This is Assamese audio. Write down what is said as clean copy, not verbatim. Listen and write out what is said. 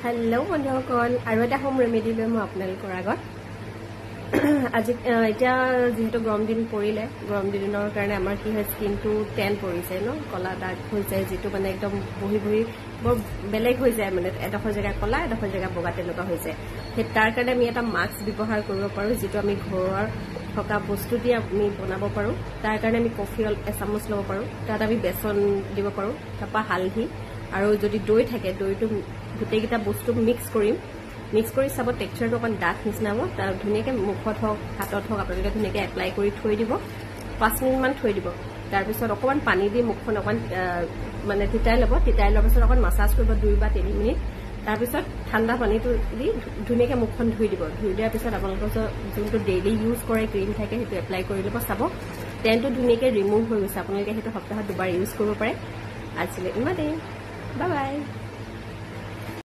हेलो बंधुসকল আৰু এটা হোম ৰেমেডি লৈ মই আপোনালোকৰ আগত আজি এতিয়া যেহেতু গৰম দিন পৰিলে গৰম দিনৰ কাৰণে আমাৰ কি হয় স্কিনটো টেন পৰিছে ন কলা দাগ হৈ যায় যেটো মানে একদম বহি বহি বৰ বেলেগ হৈ যায় মানে এডখৰ জায়গা কলা এডখৰ জায়গা বগা তেনেকুৱা হৈ যায় সেই তাৰ কাৰণে আমি এটা মাস্ক ব্যৱহাৰ কৰিব পাৰো যেটো আমি ঘৰৰ থকা বস্তু দি আমি বনাব পাৰো তাৰ কাৰণে আমি কফি এচামুচ লব পাৰো তাত আমি বেসন দিব পাৰো তাপা হালধি আৰু যদি দৈ থাকে দৈটো গুটেকিটা বস্তু মিক্স কৰি সব টেক্সচাৰটো অকন ডাঠ নিচিনা হ'ব তাৰ ধুনিয়াকে মুখত হওক হাতত হওক আপোনালোকে ধুনিয়াকে এপ্লাই কৰি থৈ দিব 5 মিনিট মান থৈ দিব তাৰ পিছত অকমান পানী দি মুখখন অকন মানে তিতাই লব তিতাই লোৱাৰ পিছত অকন মাসাজ কৰিব 2 বা 3 মিনিট তাৰ পিছত ঠাণ্ডা পানীটো দি ধুনিয়াকে মুখখন ধুই দিব ধুই দিয়াৰ পিছত আপোনালোকৰ যোনটো ডেইলি ইউজ কৰে ক্ৰীম থাকে সেইটো এপ্লাই কৰি লব চাব টেনটো ধুনিয়াকে ৰিমুভ হৈ গৈছে আপোনালোকে সেইটো সপ্তাহত দুবাৰ ইউজ কৰিব পাৰে আজিলে ইমানেই বাই বাই